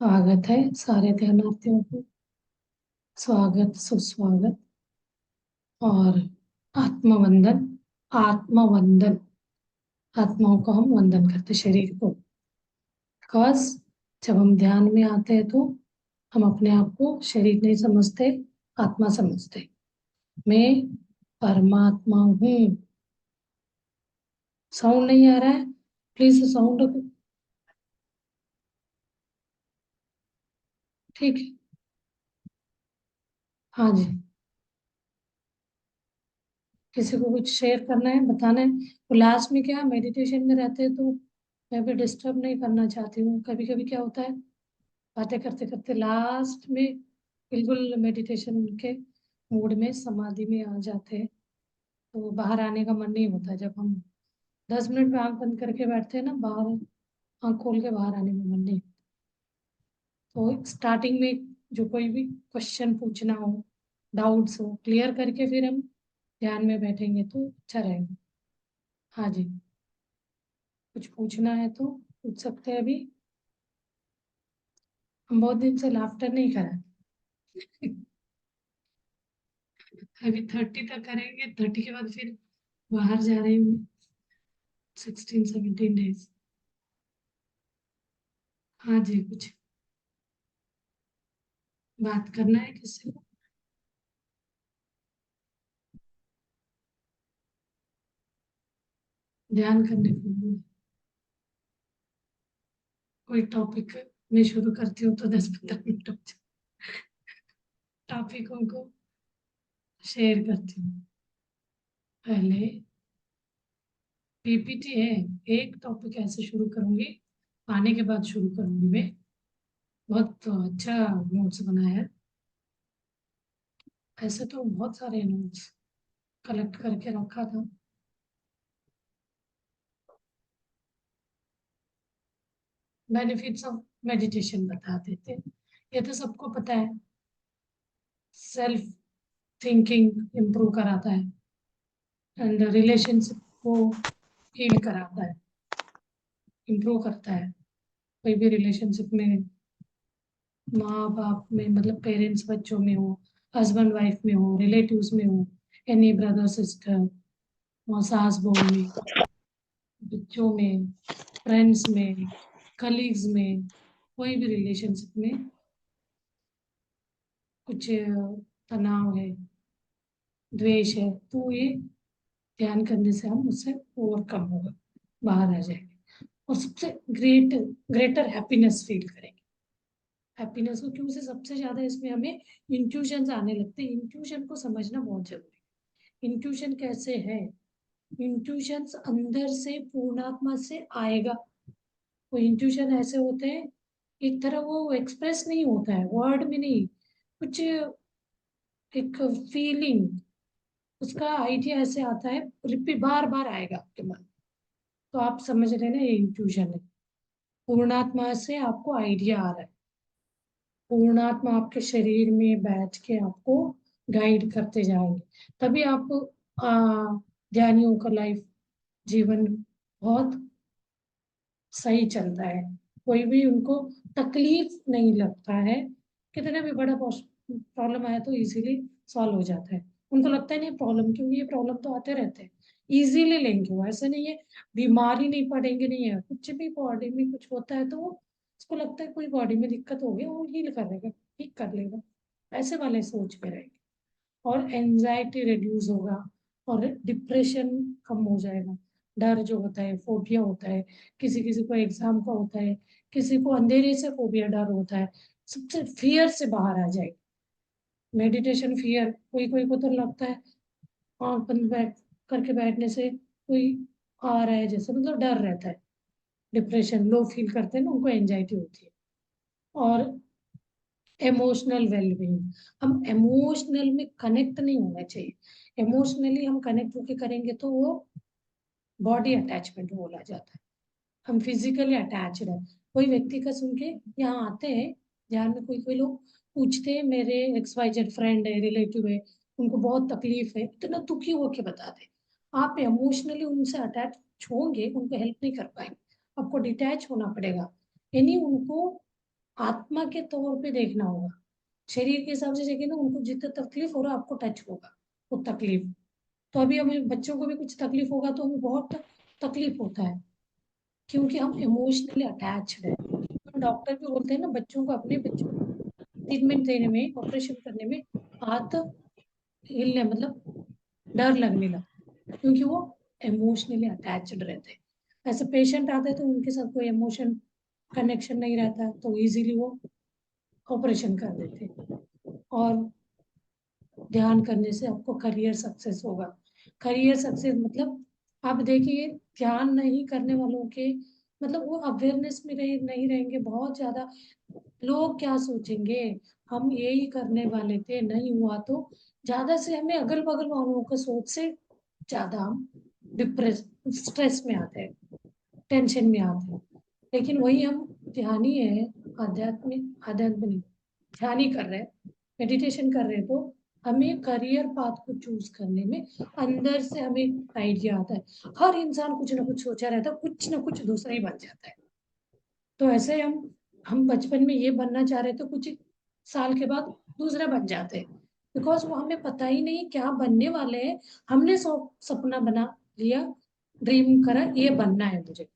स्वागत है सारे ध्यानार्थियों को। स्वागत सुस्वागत और आत्मवंदन। आत्मवंदन, आत्माओं को हम वंदन करते, शरीर को। बिकॉज जब हम ध्यान में आते हैं तो हम अपने आप को शरीर नहीं समझते, आत्मा समझते। मैं परमात्मा हूँ। साउंड नहीं आ रहा है, प्लीज साउंड रखो। ठीक है, हाँ जी। किसी को कुछ शेयर करना है, बताना है तो लास्ट में क्या, मेडिटेशन में रहते हैं तो मैं भी डिस्टर्ब नहीं करना चाहती हूँ। कभी कभी क्या होता है, बातें करते करते लास्ट में बिल्कुल मेडिटेशन के मूड में, समाधि में आ जाते हैं तो बाहर आने का मन नहीं होता। जब हम 10 मिनट में आंख बंद करके बैठते हैं ना, बाहर आंख खोल के बाहर आने में मन नहीं। तो स्टार्टिंग में जो कोई भी क्वेश्चन पूछना हो, डाउट्स हो, क्लियर करके फिर हम ध्यान में बैठेंगे तो अच्छा रहेगा। हाँ जी, कुछ पूछना है तो पूछ सकते हैं अभी। हम बहुत दिन से लाफ्टर नहीं करा। अभी 30 तक करेंगे, 30 के बाद फिर बाहर जा रही हूँ 16-17 डेज। हाँ जी, कुछ बात करना है किससे? ध्यान करने को बोलो। कोई टॉपिक मैं शुरू करती हूँ तो 10-15 मिनट हो जाए। टॉपिकों को शेयर करती हूँ। पहले पीपीटी है, एक टॉपिक ऐसे शुरू करूंगी, आने के बाद शुरू करूंगी मैं। बहुत अच्छा नोट्स बनाया है। ऐसे तो बहुत सारे नोट्स कलेक्ट करके रखा था। बेनिफिट्स ऑफ मेडिटेशन बता देते हैं। ये तो सबको पता है। सेल्फ थिंकिंग इम्प्रूव कराता है एंड रिलेशनशिप को हील कराता है, इम्प्रूव करता है। कोई भी रिलेशनशिप में, माँ बाप में, मतलब पेरेंट्स बच्चों में हो, हस्बैंड वाइफ में हो, रिलेटिव्स में हो, एनी ब्रदर सिस्टर, सास बहू में, बच्चों में, फ्रेंड्स में, कलीग्स में, कोई भी रिलेशनशिप में कुछ तनाव है, द्वेष है, तो ये ध्यान करने से हम उससे ओवरकम होगा, बाहर आ जाएंगे और सबसे ग्रेटर हैप्पीनेस फील करेंगे। हैप्पीनेस को क्यों से सबसे ज्यादा इसमें हमें इंट्यूशन आने लगते हैं। इंट्यूशन को समझना बहुत जरूरी है। इंट्यूशन कैसे है? इंट्यूशन अंदर से पूर्णात्मा से आएगा। वो इंट्यूशन ऐसे होते हैं, एक तरह वो एक्सप्रेस नहीं होता है वर्ड में, नहीं कुछ, एक फीलिंग, उसका आइडिया ऐसे आता है, रिपीट बार बार आएगा आपके मन। तो आप समझ रहे ना, ये इंट्यूशन है। पूर्णात्मा से आपको आइडिया आ रहा है, पूर्णात्मा आपके शरीर में बैठ के आपको गाइड करते जाएंगे। तभी आपको ध्यानियों का लाइफ, जीवन बहुत सही चलता है। कोई भी उनको तकलीफ नहीं लगता है। कितने भी बड़ा प्रॉब्लम आया तो इजीली सॉल्व हो जाता है। उनको लगता है नहीं प्रॉब्लम, क्योंकि ये प्रॉब्लम तो आते रहते हैं, इजीली लेंगे वो। ऐसे नहीं है बीमारी नहीं पड़ेंगे, नहीं है कुछ भी बॉडी में कुछ होता है तो वो, उसको लगता है कोई बॉडी में दिक्कत हो गई, वो हील कर लेगा, ठीक कर लेगा, ऐसे वाले सोच में रहेंगे। और एंजाइटी रिड्यूस होगा और डिप्रेशन कम हो जाएगा। डर जो होता है, फोबिया होता है, किसी किसी को एग्जाम का होता है, किसी को अंधेरे से फोबिया, डर होता है, सबसे फियर से बाहर आ जाएगी मेडिटेशन। फियर, कोई कोई को तो लगता है आंख बंद बैठ करके बैठने से कोई आ रहा है जैसे, मतलब डर रहता है। डिप्रेशन, लो फील करते हैं ना, उनको एंजाइटी होती है। और इमोशनल वेलबींग, हम इमोशनल में कनेक्ट नहीं होना चाहिए। इमोशनली हम कनेक्ट होके करेंगे तो वो बॉडी अटैचमेंट बोला जाता है। हम फिजिकली अटैच्ड है। कोई व्यक्ति का सुन के यहाँ आते हैं ध्यान में, कोई कोई लोग पूछते हैं, मेरे XYZ फ्रेंड है, रिलेटिव है, उनको बहुत तकलीफ है, इतना दुखी होके बताते हैं। आप इमोशनली उनसे अटैच होंगे, उनको हेल्प नहीं कर पाएंगे, आपको डिटैच होना पड़ेगा। यानी उनको आत्मा के तौर पे देखना होगा। शरीर के हिसाब से देखें ना, उनको जितना तकलीफ हो रहा है आपको टच होगा वो तकलीफ। तो अभी हमें बच्चों को भी कुछ तकलीफ होगा तो हमें बहुत तकलीफ होता है, क्योंकि हम इमोशनली अटैच्ड है। तो डॉक्टर भी बोलते हैं ना, बच्चों को, अपने बच्चों को ट्रीटमेंट देने में, ऑपरेशन करने में हाथ हिलने मतलब डर लगने लगता है, क्योंकि वो इमोशनली अटैच्ड रहते हैं। ऐसे पेशेंट आते हैं तो उनके साथ कोई इमोशन कनेक्शन नहीं रहता, तो इजीली वो ऑपरेशन कर देते हैं। और ध्यान करने से आपको करियर सक्सेस होगा। करियर सक्सेस मतलब आप देखिए, ध्यान नहीं करने वालों के मतलब वो अवेयरनेस में नहीं रहेंगे बहुत ज्यादा। लोग क्या सोचेंगे, हम यही करने वाले थे, नहीं हुआ तो ज्यादा से हमें अगल बगल वालों का सोच से ज्यादा हम डिप्रेस स्ट्रेस में आते हैं, टेंशन में आते हैं। लेकिन वही हम ध्यानी है, आध्यात्मिक आध्यात्म नहीं, ध्यानी कर रहे हैं, मेडिटेशन कर रहे हैं, तो हमें करियर पाथ को चूज करने में अंदर से हमें आइडिया आता है। हर इंसान कुछ ना कुछ सोचा रहता है, कुछ ना कुछ दूसरा ही बन जाता है। तो ऐसे हम बचपन में ये बनना चाह रहे थे, कुछ साल के बाद दूसरा बन जाते हैं, बिकॉज वो हमें पता ही नहीं क्या बनने वाले हैं। हमने सपना बना लिया, ड्रीम करा ये बनना है मुझे,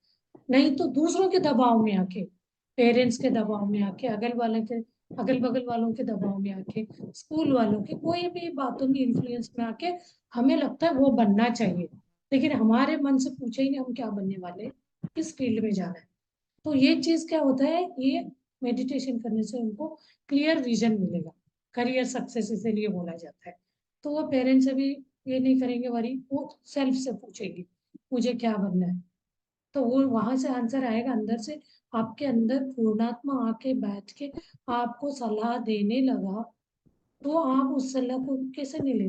नहीं तो दूसरों के दबाव में आके, पेरेंट्स के दबाव में आके, अगल बगल वालों के दबाव में आके, स्कूल वालों के कोई भी बातों में इन्फ्लुएंस में आके हमें लगता है वो बनना चाहिए। लेकिन हमारे मन से पूछे ही नहीं हम क्या बनने वाले हैं, किस फील्ड में जाना है। तो ये चीज क्या होता है, ये मेडिटेशन करने से उनको क्लियर विजन मिलेगा। करियर सक्सेस इसीलिए बोला जाता है। तो वो पेरेंट्स अभी ये नहीं करेंगे वरी, वो सेल्फ से पूछेंगे मुझे क्या बनना है, तो वो वहां से आंसर आएगा अंदर से। आपके अंदर पूर्णात्मा आके बैठ के आपको सलाह देने लगा, तो आप उस सलाह को कैसे नहीं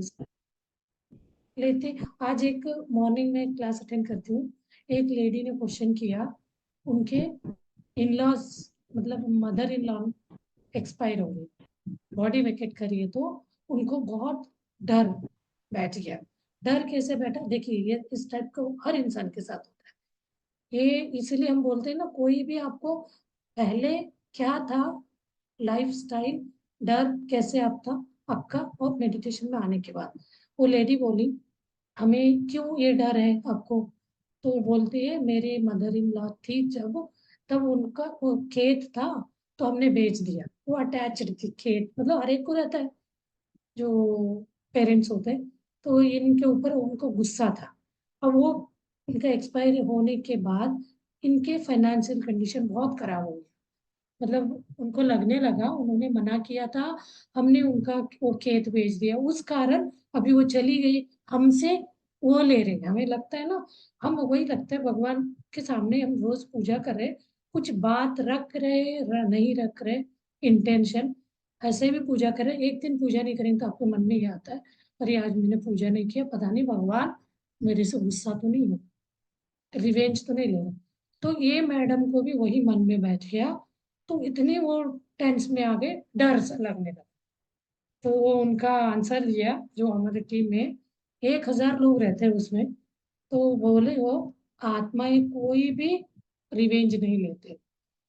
लेते। आज एक मॉर्निंग में क्लास अटेंड करती हूँ, एक लेडी ने क्वेश्चन किया, उनके इन लॉज मतलब मदर इन लॉ एक्सपायर हो गई, बॉडी वेकेट करी है, तो उनको बहुत डर बैठ गया। डर कैसे बैठा, देखिए ये इस टाइप का हर इंसान के साथ होता है। ये इसीलिए हम बोलते हैं ना, कोई भी आपको पहले क्या था लाइफ स्टाइल, डर कैसे आप था आपका, और मेडिटेशन में आने के बाद। वो लेडी बोली हमें क्यों ये डर है आपको, तो वो बोलती है मेरे मदर इन लॉ थी जब, तब उनका वो खेत था तो हमने बेच दिया। वो अटैच्ड थी, खेत मतलब हर एक को रहता है जो पेरेंट्स होते हैं, तो इनके ऊपर उनको गुस्सा था। अब वो इनका एक्सपायर होने के बाद इनके फाइनेंशियल कंडीशन बहुत खराब हो गई, मतलब उनको लगने लगा उन्होंने मना किया था, हमने उनका वो खेत बेच दिया, उस कारण अभी वो चली गई, हमसे वो ले रहे हैं। हमें लगता है ना, हम वही लगता है भगवान के सामने हम रोज पूजा कर रहे, कुछ बात रख रहे नहीं रख रहे, इंटेंशन ऐसे भी पूजा कर रहे। एक दिन पूजा नहीं करेंगे तो आपके मन में ये आता है, अरे आज मैंने पूजा नहीं किया, पता नहीं भगवान मेरे से गुस्सा तो नहीं है, रिवेंज तो नहीं लेगा। तो ये मैडम को भी वही मन में बैठ गया, तो इतने वो टेंस में आ गए, डर सा लगने लगा। तो वो उनका आंसर लिया, जो हमारी टीम में 1,000 लोग रहते हैं उसमें, तो बोले वो आत्माएं कोई भी रिवेंज नहीं लेते,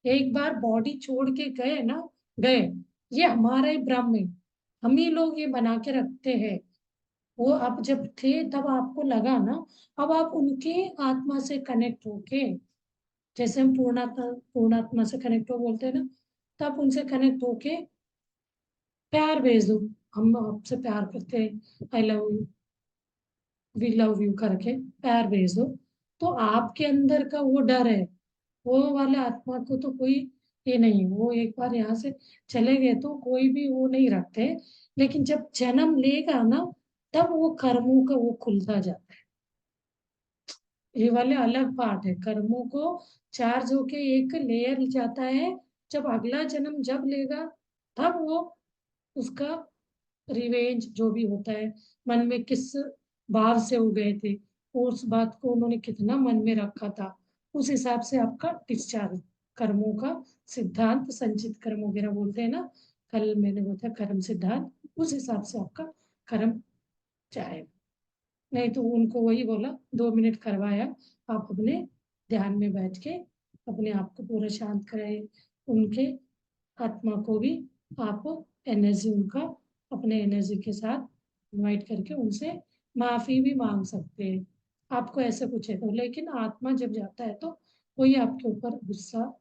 एक बार बॉडी छोड़ के गए ना, गए, ये हमारा ही ब्रह्म है, हम ही लोग ये बना के रखते हैं। वो आप जब थे तब आपको लगा ना, अब आप उनके आत्मा से कनेक्ट होके, जैसे हम पूर्णात्मा से कनेक्ट हो बोलते हैं ना, तो आप उनसे कनेक्ट होके प्यार भेज दो, हम आपसे प्यार करते हैं, I love you, we love you करके प्यार भेज दो, तो आपके अंदर का वो डर है, वो वाले आत्मा को तो कोई ये नहीं, वो एक बार यहाँ से चले गए तो कोई भी वो नहीं रखते। लेकिन जब जन्म लेगा ना, तब वो कर्मों का वो खुलता जाता है। ये वाले अलग पार्ट है, कर्मों को चार्ज होके एक लेयर जाता है, जब अगला जन्म जब लेगा तब वो उसका रिवेंज जो भी होता है, मन में किस भाव से हो गए थे, उस बात को उन्होंने कितना मन में रखा था, उस हिसाब से आपका डिस्चार्ज, कर्मों का सिद्धांत, संचित कर्म वगैरह बोलते हैं ना, कल मैंने बताया कर्म सिद्धांत, उस हिसाब से आपका कर्म जाएगा। नहीं तो उनको वही बोला, 2 मिनट करवाया, आप अपने ध्यान में बैठ के अपने आप को पूरा शांत कराए, उनके आत्मा को भी आप एनर्जी उनका अपने एनर्जी के साथ इन्वाइट करके उनसे माफी भी मांग सकते हैं, आपको ऐसे कुछ है तो। लेकिन आत्मा जब जाता है तो कोई आपके ऊपर गुस्सा,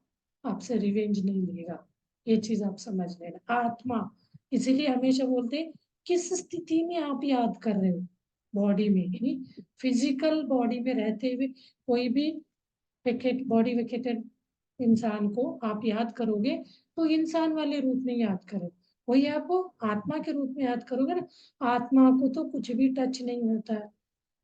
आपसे रिवेंज नहीं लेगा, ये चीज आप समझ लेना। आत्मा इसीलिए हमेशा बोलते हैं किस स्थिति में आप याद कर रहे हो, बॉडी में, यानी फिजिकल बॉडी में रहते हुए कोई भी बॉडी वेकेटेड इंसान को आप याद करोगे तो इंसान वाले रूप में याद करो, वही आप आत्मा के रूप में याद करोगे ना, आत्मा को तो कुछ भी टच नहीं होता है,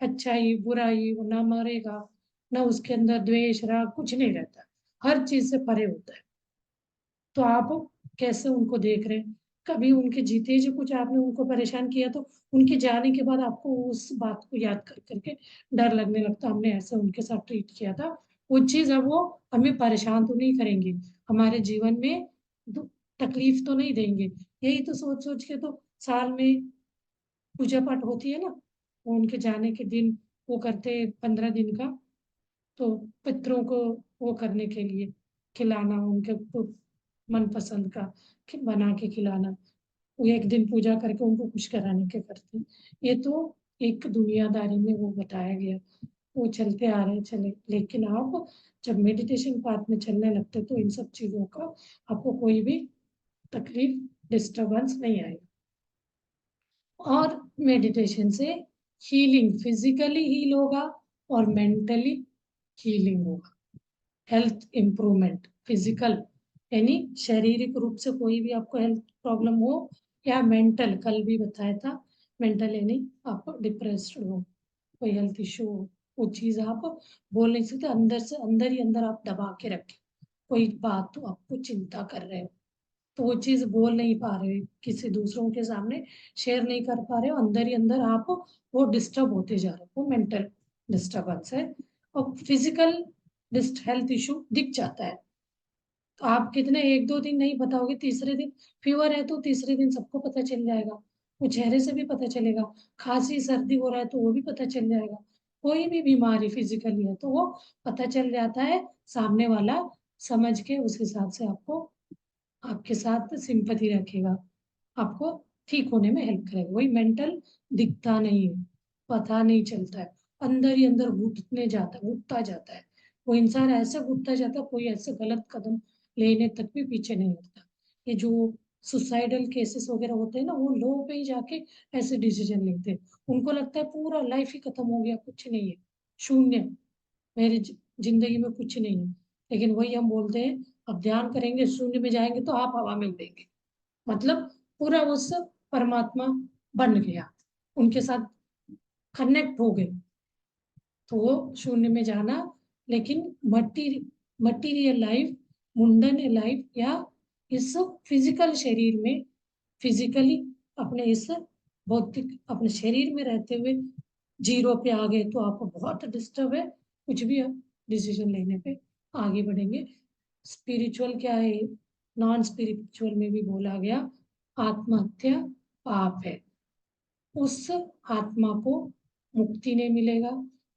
अच्छाई बुराई वो ना मरेगा, ना उसके अंदर द्वेष राग कुछ नहीं रहता, हर चीज से परे होता है। तो आप कैसे उनको देख रहे हैं, कभी उनके जीते जी कुछ आपने उनको परेशान किया तो उनके जाने के बाद आपको उस बात को याद कर करके डर लगने लगता, हमने ऐसे उनके साथ ट्रीट किया था, वो चीज अब वो हमें परेशान तो नहीं करेंगे, हमारे जीवन में तकलीफ तो नहीं देंगे। यही तो सोच सोच के तो साल में पूजा पाठ होती है ना, वो उनके जाने के दिन वो करते 15 दिन का, तो पितरों को वो करने के लिए खिलाना, उनके मनपसंद का बना के खिलाना, वो एक दिन पूजा करके उनको खुश कराने के करते हैं। ये तो एक दुनियादारी में वो बताया गया, वो चलते आ रहे हैं चले। लेकिन आप जब मेडिटेशन पाथ में चलने लगते तो इन सब चीजों का आपको कोई भी तकलीफ डिस्टरबेंस नहीं आएगा। और मेडिटेशन से हीलिंग फिजिकली हील होगा और मेंटली हीलिंग होगा, हेल्थ इम्प्रूवमेंट फिजिकल यानी शारीरिक रूप से कोई भी आपको हेल्थ प्रॉब्लम हो, या मेंटल कल भी बताया था, मेंटल यानी आप डिप्रेस्ड हो, कोई हेल्थ इशू हो, वो चीज आप बोल नहीं सकते, अंदर से अंदर ही अंदर आप दबा के रखें, कोई बात तो आपको चिंता कर रहे हो तो वो चीज बोल नहीं पा रहे, किसी दूसरों के सामने शेयर नहीं कर पा रहे हो, अंदर ही अंदर आप वो डिस्टर्ब होते जा रहे हो, वो मेंटल डिस्टर्बेंस है। और फिजिकल हेल्थ इशू दिख जाता है, तो आप कितने एक दो दिन नहीं बताओगे, तीसरे दिन फीवर है तो तीसरे दिन सबको पता चल जाएगा, वो चेहरे से भी पता चलेगा, खांसी सर्दी हो रहा है तो वो भी पता चल जाएगा, कोई भी बीमारी फिजिकली है तो वो पता चल जाता है, सामने वाला समझ के उस हिसाब से आपको आपके साथ सिंपैथी रखेगा, आपको ठीक होने में हेल्प करेगा। वही मेंटल दिखता नहीं है, पता नहीं चलता है, अंदर ही अंदर घुटता जाता है, वो इंसान ऐसे घुटता जाता है, कोई ऐसे गलत कदम लेने तक भी पीछे नहीं हटता। ये जो सुसाइडल केसेस वगैरह होते हैं ना, वो लो पे ही जाके ऐसे डिसीजन लेते हैं, उनको लगता है पूरा लाइफ ही खत्म हो गया, कुछ नहीं है, शून्य, मेरी जिंदगी में कुछ नहीं है। लेकिन वही हम बोलते हैं अब ध्यान करेंगे शून्य में जाएंगे तो आप हवा में उड़ेंगे, मतलब पूरा उस परमात्मा बन गया, उनके साथ कनेक्ट हो गए, तो वो शून्य में जाना। लेकिन मटीरियल लाइफ, मुंडन लाइफ या इस फिजिकल शरीर में फिजिकली अपने इस भौतिक अपने शरीर में रहते हुए जीरो पे आ गए तो आपको बहुत डिस्टर्ब है, कुछ भी आप डिसीजन लेने पे आगे बढ़ेंगे। स्पिरिचुअल क्या है, नॉन स्पिरिचुअल में भी बोला गया आत्महत्या पाप है, उस आत्मा को मुक्ति नहीं मिलेगा,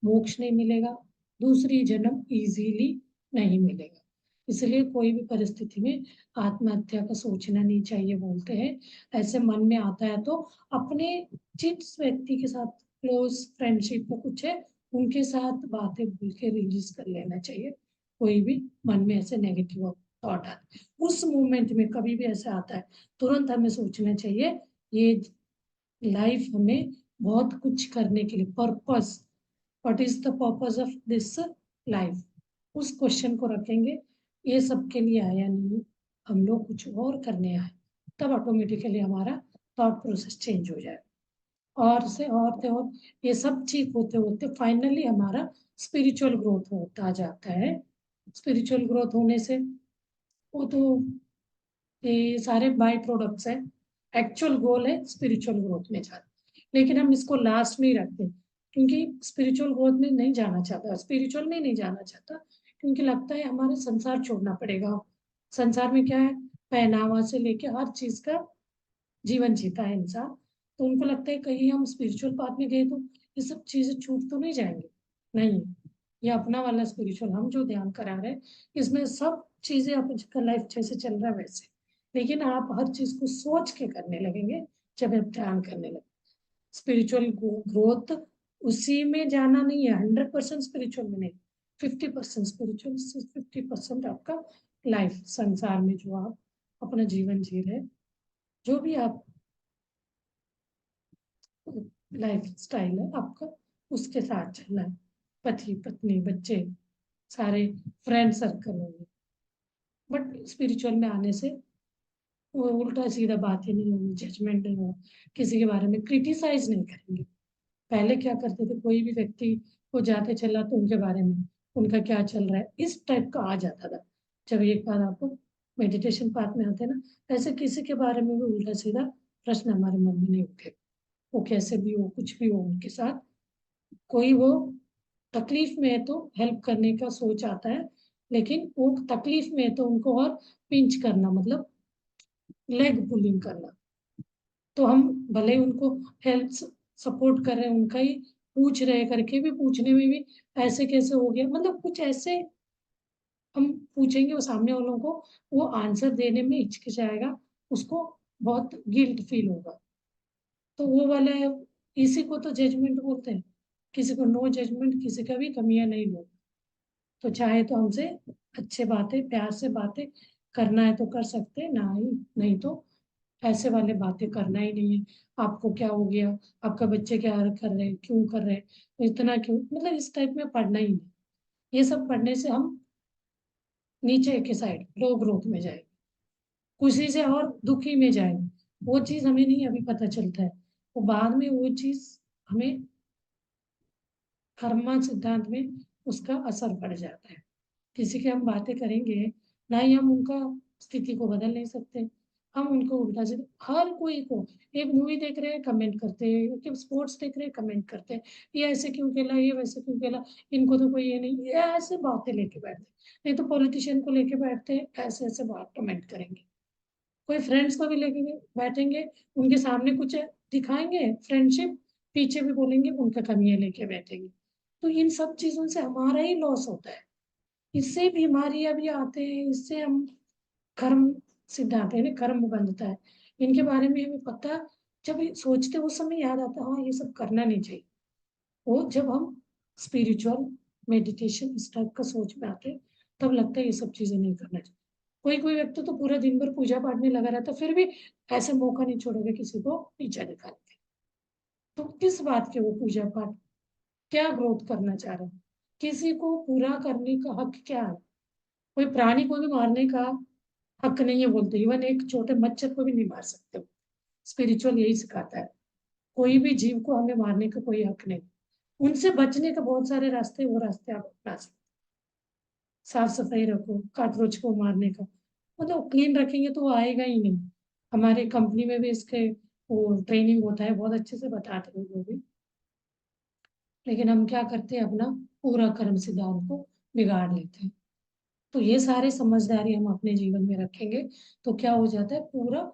मोक्ष नहीं मिलेगा, दूसरी जन्म इजीली नहीं मिलेगा, इसलिए कोई भी परिस्थिति में आत्महत्या का सोचना नहीं चाहिए बोलते हैं। ऐसे मन में आता है तो अपने जिस व्यक्ति के साथ क्लोज फ्रेंडशिप में कुछ है उनके साथ बातें भूल के रिलीज कर लेना चाहिए, कोई भी मन में ऐसे नेगेटिव थॉट आता है उस मोमेंट में कभी भी ऐसा आता है, तुरंत हमें सोचना चाहिए ये लाइफ हमें बहुत कुछ करने के लिए purpose, what is the purpose of this life, उस क्वेश्चन को रखेंगे, ये सब के लिए आया नहीं, हम लोग कुछ और करने आए, तब ऑटोमेटिकली हमारा थॉट प्रोसेस चेंज हो जाए, और से और ये सब ठीक होते होते फाइनली हमारा स्पिरिचुअल ग्रोथ होता जाता है। स्पिरिचुअल ग्रोथ होने से वो तो ये सारे बाय प्रोडक्ट्स हैं, एक्चुअल गोल है स्पिरिचुअल ग्रोथ में जाना, लेकिन हम इसको लास्ट में ही रखते हैं, क्योंकि स्पिरिचुअल ग्रोथ में नहीं जाना चाहता, स्पिरिचुअल में नहीं जाना चाहता, क्योंकि लगता है हमारा संसार छोड़ना पड़ेगा, संसार में क्या है, पहनावा से लेके हर चीज का जीवन जीता है इंसान, तो उनको लगता है कहीं हम स्पिरिचुअल पाथ में गए तो ये सब चीजें छूट तो नहीं जाएंगे, नहीं, ये अपना वाला स्पिरिचुअल हम जो ध्यान करा रहे हैं इसमें सब चीजें अपन लाइफ जैसे चल रहा है वैसे, लेकिन आप हर चीज को सोच के करने लगेंगे जब आप ध्यान करने लगे। स्पिरिचुअल ग्रोथ उसी में जाना नहीं है, 100% स्पिरिचुअल में नहीं, 50% स्पिरिचुअल, 50% आपका लाइफ, संसार में जो आप अपना जीवन जी रहे, जो भी आप लाइफ स्टाइल है आपका, उसके साथ चलना है। पति पत्नी बच्चे सारे फ्रेंड सर्कल होंगे, बट स्पिरिचुअल में आने से वो उल्टा सीधा बातें नहीं होगी, जजमेंट नहीं होगा, किसी के बारे में क्रिटिसाइज नहीं करेंगे। पहले क्या करते थे, कोई भी व्यक्ति को जाते चला तो उनके बारे में, उनका क्या चल रहा है, इस टाइप का आ जाता था। जब एक बार आपको मेडिटेशन पार्ट में आते हैं ना, ऐसे किसी के बारे में भी उल्टा सीधा प्रश्न हमारे मन में नहीं उठे। वो कैसे भी हो, कुछ भी हो उनके साथ, कोई वो तकलीफ में है तो हेल्प करने का सोच आता है, लेकिन वो तकलीफ में है तो उनको और पिंच करना, मतलब लेग पुलिंग करना। तो हम भले ही उनको हेल्प सपोर्ट कर रहे हैं, उनका ही पूछ रहे करके भी, पूछने में भी ऐसे कैसे हो गया, मतलब कुछ ऐसे हम पूछेंगे, वो सामने वालों को वो आंसर देने में हिचकिचाएगा, उसको बहुत गिल्ट फील होगा। तो वो वाला है, इसी को तो जजमेंट बोलते हैं। किसी को नो जजमेंट, किसी का भी कमियां नहीं लो। तो चाहे तो हमसे अच्छे बातें, प्यार से बातें करना है तो कर सकते हैं, ना ही नहीं तो ऐसे वाले बातें करना ही नहीं है। आपको क्या हो गया, आपका बच्चे क्या कर रहे हैं, क्यों कर रहे हैं, तो इतना क्यों, मतलब इस टाइप में पढ़ना ही नहीं। ये सब पढ़ने से हम नीचे के साइड लो ग्रोथ में जाएंगे, खुशी से और दुखी में जाएंगे। वो चीज हमें नहीं अभी पता चलता है, वो बाद में वो चीज हमें कर्मा सिद्धांत में उसका असर पड़ जाता है। किसी की हम बातें करेंगे, ना ही हम उनका स्थिति को बदल नहीं सकते, हम उनको उल्टा से हर कोई को, एक मूवी देख रहे हैं कमेंट करते हैं, कि स्पोर्ट्स देख रहे हैं कमेंट करते हैं, ये ऐसे क्यों खेला, ये वैसे क्यों खेला, इनको तो कोई ये नहीं, ये ऐसे बातें लेके बैठते हैं। नहीं तो पॉलिटिशियन को लेके बैठते हैं, ऐसे ऐसे बात कमेंट करेंगे। कोई फ्रेंड्स को भी लेके बैठेंगे, उनके सामने कुछ दिखाएंगे फ्रेंडशिप, पीछे भी बोलेंगे उनका कमियां लेके बैठेंगे। तो इन सब चीजों से हमारा ही लॉस होता है, इससे बीमारियां भी आते हैं, इससे हम कर्म सिद्धांत है ना, कर्म बंधता है। इनके बारे में हमें पता, जब ये सोचते उस समय याद आता हाँ ये सब करना नहीं चाहिए। वो जब हम स्पिरिचुअल मेडिटेशन इस टाइप का सोच में आते हैं, तब लगता है ये सब चीजें नहीं करना चाहिए। कोई कोई व्यक्ति तो पूरा दिन भर पूजा पाठ में लगा रहता, फिर भी ऐसे मौका नहीं छोड़ेगा किसी को नीचा दिखाने के। तो किस बात के वो पूजा पाठ, क्या ग्रोथ करना चाह रहे हैं, किसी को पूरा करने का हक क्या है। कोई प्राणी को भी मारने का हक नहीं है बोलते, इवन एक छोटे मच्छर को भी नहीं मार सकते। स्पिरिचुअल यही सिखाता है, कोई भी जीव को हमें मारने का कोई हक नहीं। उनसे बचने का बहुत सारे रास्ते, वो रास्ते आप अपना सकते। साफ सफाई रखो, कॉकरोच को मारने का मतलब क्लीन रखेंगे तो वो आएगा ही नहीं। हमारे कंपनी में भी इसके वो ट्रेनिंग होता है, बहुत अच्छे से बताते हैं वो भी। लेकिन हम क्या करते हैं, अपना पूरा कर्म सिद्धांत को बिगाड़ लेते हैं। तो ये सारी समझदारी हम अपने जीवन में रखेंगे तो क्या हो जाता है, पूरा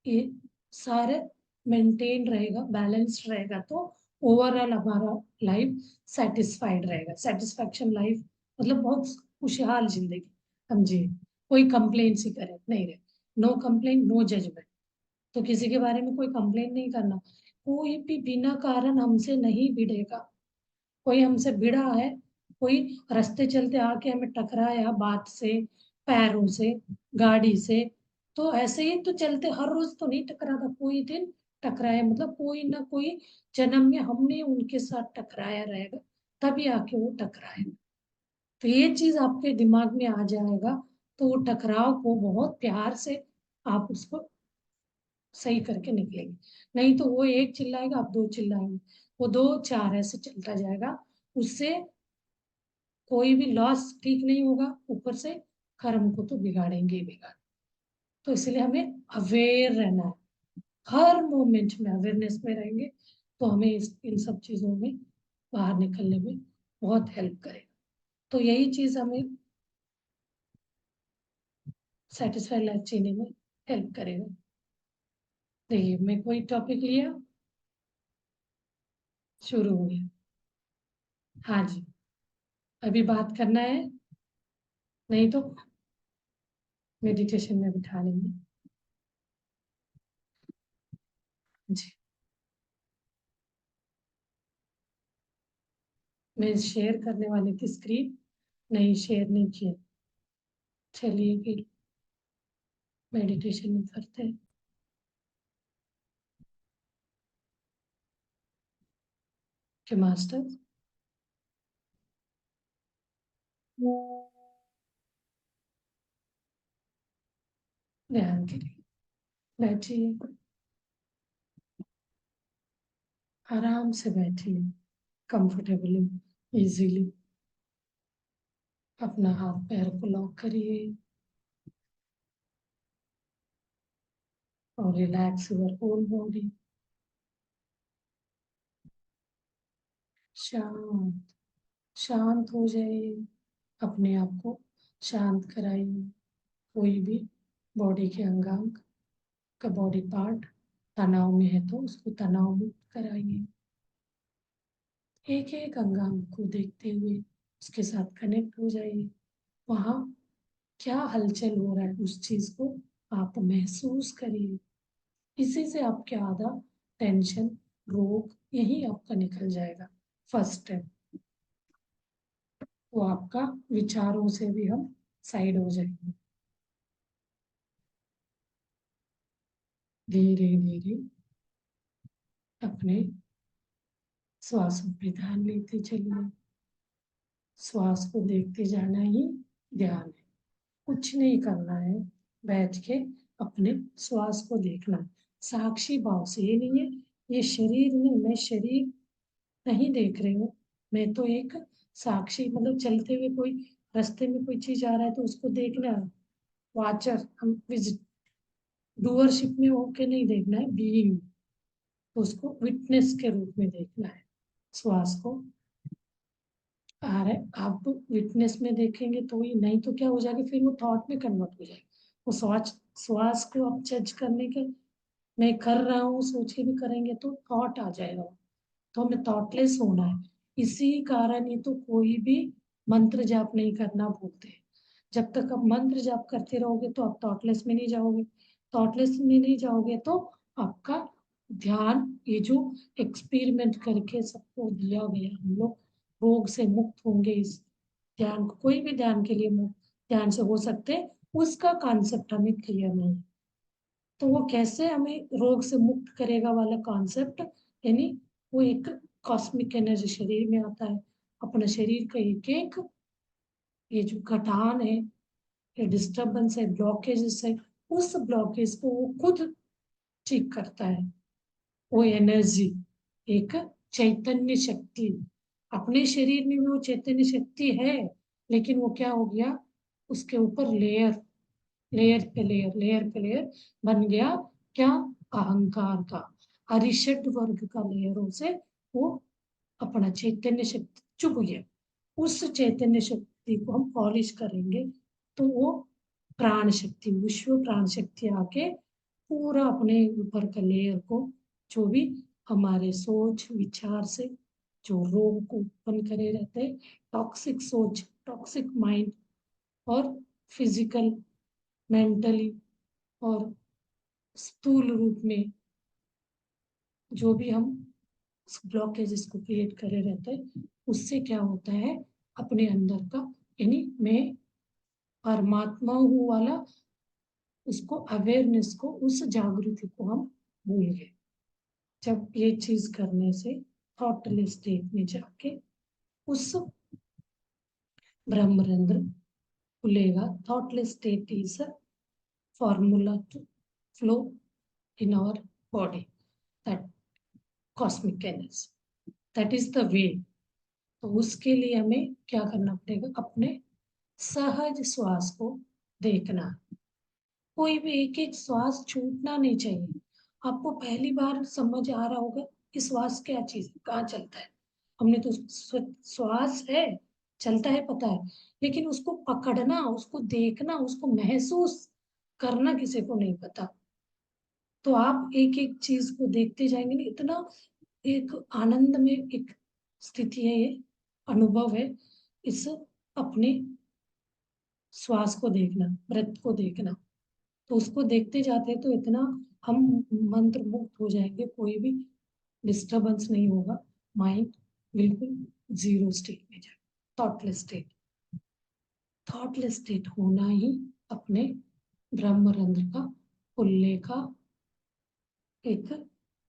ये सारे मेंटेन रहेगा, बैलेंस्ड रहेगा, तो ओवरऑल हमारा लाइफ सेटिस्फाइड रहेगा। सेटिस्फैक्शन लाइफ मतलब बहुत खुशहाल जिंदगी हम जिए, कोई कंप्लेन ही करे नहीं रहे। No complain, no judgement. तो किसी के बारे में कोई कंप्लेन नहीं करना। कोई भी बिना कारण हमसे नहीं भिड़ेगा। कोई हमसे भिड़ा है, कोई रास्ते चलते आके हमें टकराया बात से, पैरों से, गाड़ी से, तो ऐसे ही तो चलते हर रोज तो नहीं टकराता, कोई दिन टकराया, मतलब कोई ना कोई जन्म में हमने उनके साथ टकराया रहेगा, तभी आके वो टकराएगा। तो ये चीज आपके दिमाग में आ जाएगा, तो वो टकराव को बहुत प्यार से आप उसको सही करके निकलेंगे। नहीं तो वो एक चिल्लाएगा, आप दो चिल्लाएंगे, वो दो चार ऐसे चलता जाएगा। उससे कोई भी लॉस ठीक नहीं होगा, ऊपर से कर्म को तो बिगाड़ेंगे ही बिगाड़। तो इसलिए हमें अवेयर रहना है, हर मोमेंट में अवेयरनेस में रहेंगे तो हमें इन सब चीजों में बाहर निकलने में बहुत हेल्प करेगा। तो यही चीज हमें सेटिस्फाइड लाइफ जीने में हेल्प करेगा। देखिए मैं कोई टॉपिक लिया, शुरू हो गया। हाँ जी, अभी बात करना है, नहीं तो मेडिटेशन में बिठा लेंगे। जी, मैं शेयर करने वाली थी स्क्रीन, नहीं शेयर नहीं किया। चलिए फिर मेडिटेशन करते हैं। कि मास्टर ध्यान के लिए बैठिए, आराम से बैठिए, कंफर्टेबली, इजीली। अपना हाथ पैर को लॉक करिए और रिलैक्स योर होल बॉडी। शांत, शांत हो जाइए, अपने आप को शांत कराइए। कोई भी बॉडी के अंगांग का बॉडी पार्ट तनाव में है तो उसको तनाव मुक्त कराइए। एक एक अंगांग को देखते हुए उसके साथ कनेक्ट हो जाइए। वहाँ क्या हलचल हो रहा है उस चीज को आप महसूस करिए। इसी से आपके आधा टेंशन, रोग यही आपका निकल जाएगा। फर्स्ट स्टेप तो आपका विचारों से भी हम साइड हो जाएंगे। धीरे धीरे अपने श्वासों पे ध्यान लेते चलिए। श्वास को देखते जाना ही ध्यान है। कुछ नहीं करना है, बैठ के अपने श्वास को देखना है साक्षी भाव से। ये नहीं है ये शरीर नहीं, मैं शरीर नहीं देख रही हूँ, मैं तो एक साक्षी, मतलब चलते हुए कोई रास्ते में कोई चीज आ रहा है तो उसको देखना है। वाचर, हम विजिट, डूअरशिप में होके नहीं देखना है, बीइंग, तो उसको विटनेस के रूप में देखना है। श्वास को आ रहा है, आप विटनेस में देखेंगे तो ही, नहीं तो क्या हो जाएगा फिर वो थॉट में कन्वर्ट हो जाएगा। वो श्वास श्वास को आप जज करने के, मैं कर रहा हूँ सोच के भी करेंगे तो थॉट आ जाएगा। तो हमें थॉटलेस होना है। इसी कारण ही तो कोई भी मंत्र जाप नहीं करना भूलते हैं। जब तक आप मंत्र जाप करते रहोगे तो आप थॉटलेस में नहीं जाओगे। थॉटलेस में नहीं जाओगे तो आपका ध्यान, ये जो एक्सपेरिमेंट करके सबको दिया गया, हम लोग रोग से मुक्त होंगे इस ध्यान को, कोई भी ध्यान के लिए मुक्त ध्यान से हो सकते हैं, उसका कॉन्सेप्ट हमें क्लियर नहीं है। तो वो कैसे हमें रोग से मुक्त करेगा वाला कॉन्सेप्ट, यानी वो एक कॉस्मिक एनर्जी शरीर में आता है। अपने शरीर का एक एक ये जो गठान है, ये डिस्टर्बेंस है, ब्लॉकेजेस है, उस ब्लॉकेज को वो खुद ठीक करता है। वो एनर्जी एक चैतन्य शक्ति, अपने शरीर में भी वो चैतन्य शक्ति है, लेकिन वो क्या हो गया, उसके ऊपर लेयर, लेयर पे लेयर, लेयर पे लेयर बन गया। क्या? अहंकार का, अरिषड वर्ग का लेयरों से वो अपना चैतन्य शक्ति चुप गया। उस चैतन्य शक्ति को हम पॉलिश करेंगे तो वो प्राण शक्ति, विश्व प्राण शक्ति आके पूरा अपने ऊपर का लेयर को, जो भी हमारे सोच विचार से जो रोग को उत्पन्न करे रहते, टॉक्सिक सोच, टॉक्सिक माइंड, और फिजिकल, मेंटली और स्थूल रूप में जो भी हम ब्लॉकेजेस को क्रिएट करे रहते हैं, उससे क्या होता है, अपने अंदर का, यानी मैं परमात्मा हूँ वाला, उसको अवेयरनेस को, उस जागृति को हम भूल गए। जब ये चीज करने से थॉटलेस स्टेट में जाके उस ब्रह्मरंध्र खुलेगा। Thoughtless state is formula to flow in our body, that cosmic energy, that is the way। तो उसके लिए हमें क्या करना पड़ेगा, अपने सहज श्वास को देखना। कोई भी एक एक श्वास छूटना नहीं चाहिए। आपको पहली बार समझ आ रहा होगा कि श्वास क्या चीज है, कहाँ चलता है। हमने तो श्वास है, चलता है पता है, लेकिन उसको पकड़ना, उसको देखना, उसको महसूस करना किसी को नहीं पता। तो आप एक एक चीज को देखते जाएंगे ना, इतना एक आनंद में एक स्थिति है, ये अनुभव है। इस अपने श्वास को देखना, ब्रेथ को देखना, तो उसको देखते जाते तो इतना हम मंत्र मुक्त हो जाएंगे, कोई भी डिस्टरबेंस नहीं होगा, माइंड बिल्कुल जीरो स्टेट में जाए, थॉटलेस स्टेट। थॉटलेस स्टेट होना ही अपने ब्रह्मरंध्र का खुलने का एक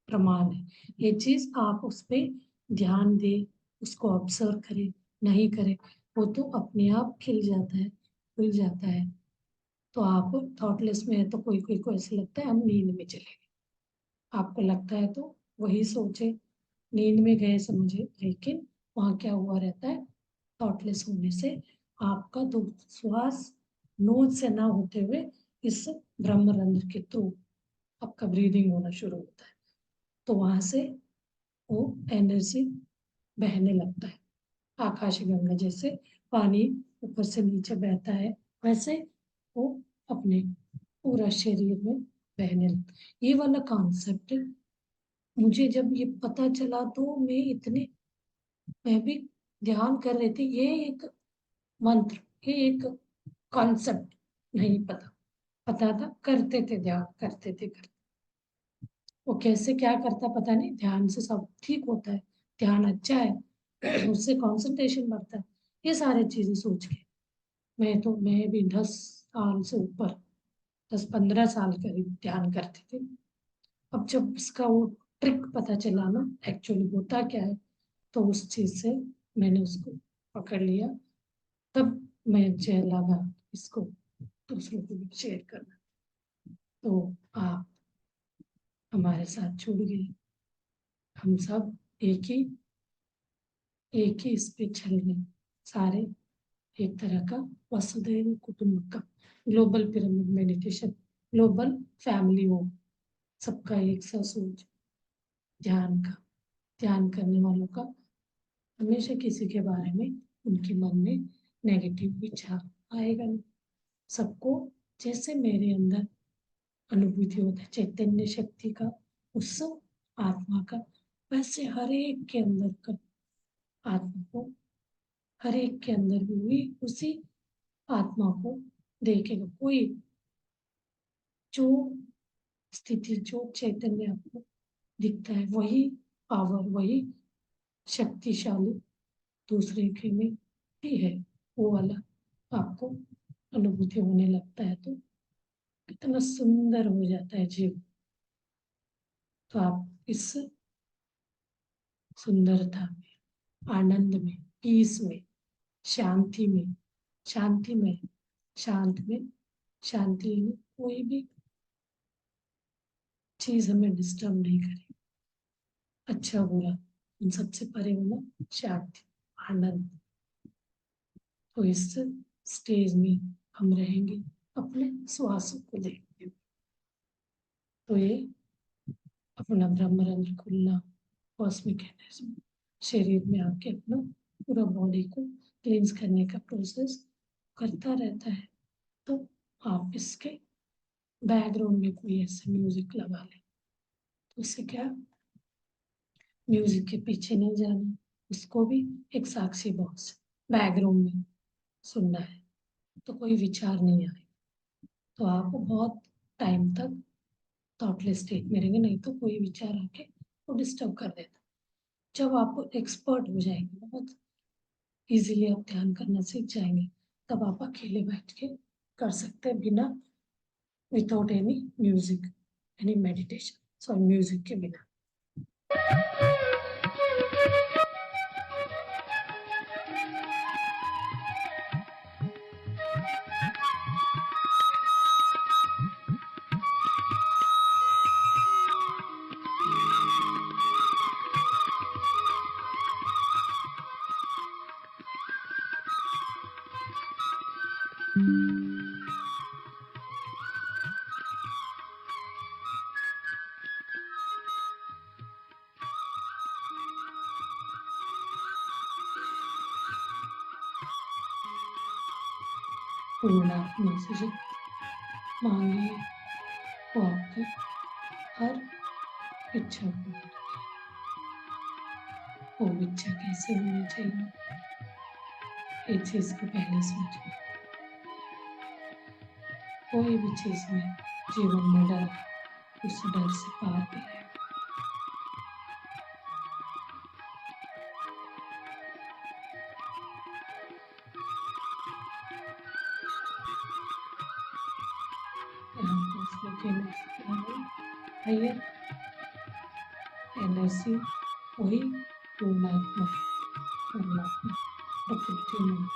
प्रमाण है। ये चीज आप उस पर ध्यान दे, उसको ऑब्जर्व करें, नहीं करें, वो तो अपने आप खिल जाता है, खुल जाता है। तो आप थॉटलेस में है तो कोई कोई को ऐसे लगता है हम नींद में चले गए, आपको लगता है तो वही सोचे, नींद में गए समझे, लेकिन वहाँ क्या हुआ रहता है, थॉटलेस होने से आपका दो श्वास नोज से ना होते हुए इस ब्रह्मरंध्र के थ्रू आपका ब्रीदिंग होना शुरू होता है, तो वहां से वो एनर्जी बहने लगता है। आकाश गंगा जैसे पानी ऊपर से नीचे बहता है, वैसे वो अपने पूरा शरीर में बहने लगता है। ये वाला कॉन्सेप्ट मुझे जब ये पता चला तो मैं भी ध्यान कर रही थी, ये एक मंत्र, ये एक कॉन्सेप्ट नहीं पता, पता था करते थे, ध्यान करते थे, करते वो कैसे क्या करता पता नहीं, ध्यान से सब ठीक होता है, ध्यान अच्छा है उससे कंसंट्रेशन बढ़ता है, ये सारी चीजें सोच के मैं भी 10 साल से ऊपर, 10-15 साल करीब ध्यान करती थी। अब जब इसका वो ट्रिक पता चला ना एक्चुअली होता क्या है, तो उस चीज से मैंने उसको पकड़ लिया, तब मैं मुझे लगा इसको दूसरों को भी शेयर करना, तो आप हमारे साथ जुड़ गए, हम सब एक ही इस पे चल रहे, सारे एक तरह का वसुधैव कुटुंबकम, global pyramid meditation, global family हो, सबका एक सा सोच, ध्यान का, ध्यान करने वालों का हमेशा किसी के बारे में उनके मन में नेगेटिव विचार आएगा नहीं। सबको जैसे मेरे अंदर अनुभूति होता है चैतन्य शक्ति का, उस आत्मा का, वैसे हर एक के अंदर का आत्मा को, हर एक के अंदर भी हुई उसी आत्मा को देखेगा कोई, जो स्थिति जो चैतन्य आपको दिखता है वही पावर, वही शक्तिशाली दूसरे के में भी है, वो वाला आपको अनुभूति होने लगता है तो कितना सुंदर हो जाता है जीवन। तो आप इस सुंदरता में, आनंद में, पीस में, शांति में, शांति में, शांत में, शांति में कोई भी चीज हमें डिस्टर्ब नहीं करे, अच्छा बुरा उन सबसे परे होना, शांति, आनंद। तो इस स्टेज में हम रहेंगे अपने श्वासों को देखते हुए, तो ये अपना ब्रह्मरंध्र खुलना, कॉस्मिक एनर्जी शरीर में आके अपना पूरा बॉडी को क्लींस करने का प्रोसेस करता रहता है। तो आप इसके बैकग्राउंड में कोई ऐसे म्यूजिक लगा लें, तो उससे क्या, म्यूजिक के पीछे नहीं जाना, उसको भी एक साक्षी बॉक्स बैकग्राउंड में सुनना है, तो कोई विचार नहीं आए, तो आप बहुत टाइम तक थॉटलेस स्टेट में रहेंगे, नहीं तो कोई विचार आके वो डिस्टर्ब कर देता। जब आप एक्सपर्ट हो जाएंगे, बहुत इजीली आप ध्यान करना सीख जाएंगे, तब आप अकेले बैठ के कर सकते हैं बिना, without any music, any meditation, sorry music के बिना। पूर्ण आत्मा से मांगिए वो आपकी हर इच्छा को, वो इच्छा कैसे होनी चाहिए, इस चीज को पहले सोचिए, कोई भी चीज में जीवन में डर आए, उस डर से पार भी आए। यहाँ पे इस लोग एनर्जी हायर एनर्जी वही पूर्णात्मक परमात्मा प्रकृति में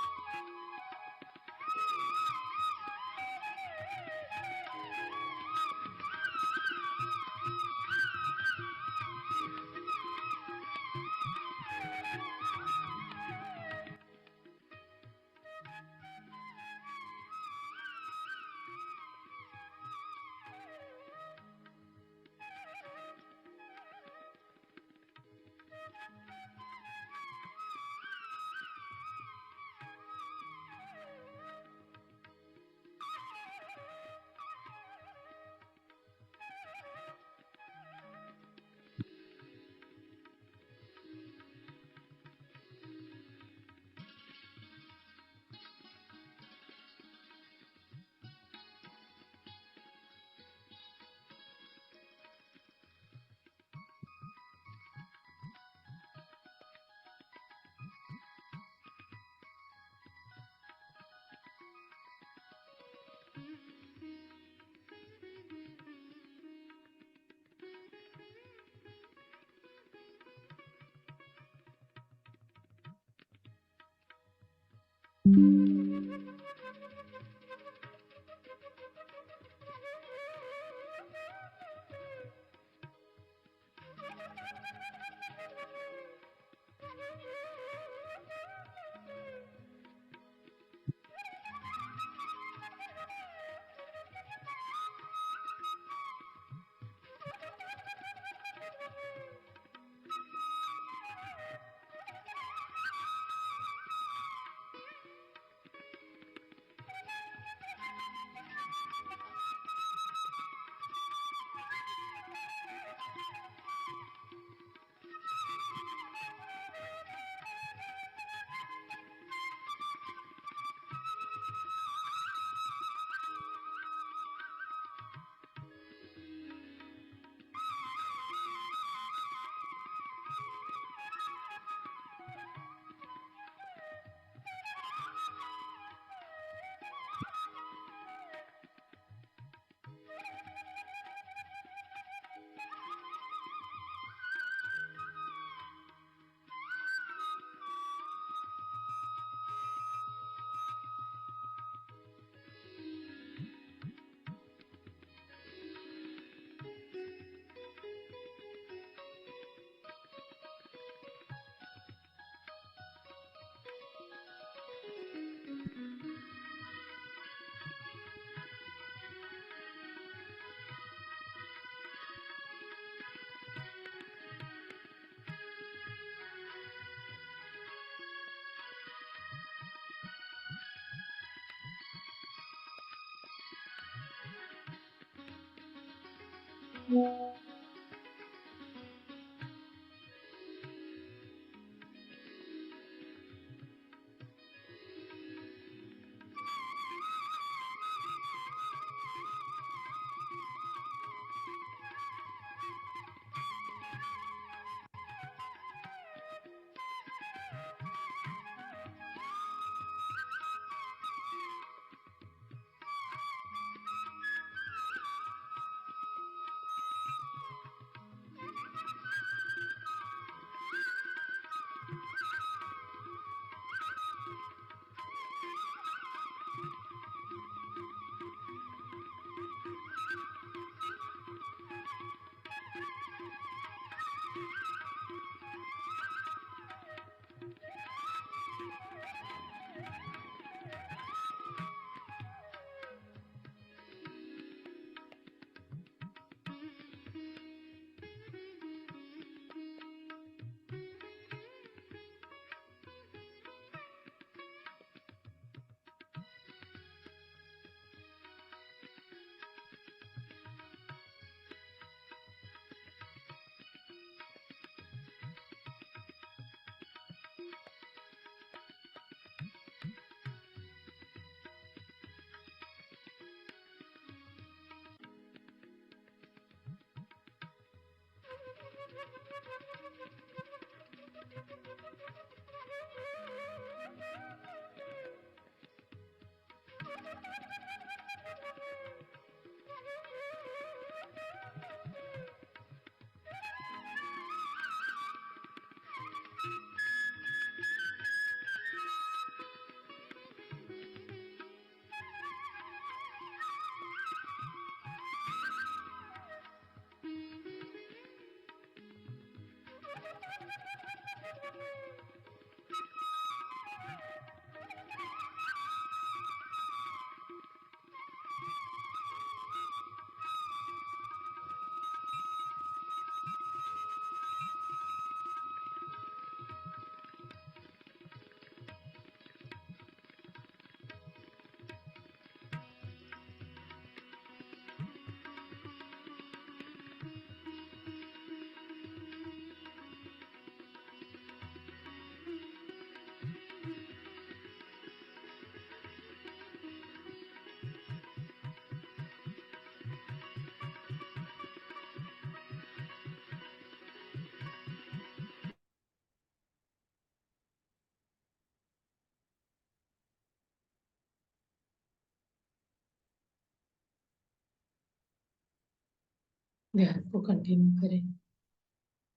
ध्यान को कंटिन्यू करें,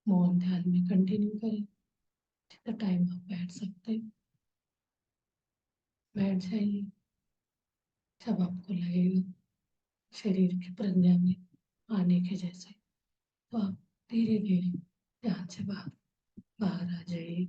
मौन ध्यान में कंटिन्यू करें। जितना टाइम आप बैठ सकते हैं बैठ जाइए। जब आपको लगेगा शरीर की प्रज्ञा में आने के जैसे, तो आप धीरे धीरे ध्यान से बाहर बाहर आ जाइए।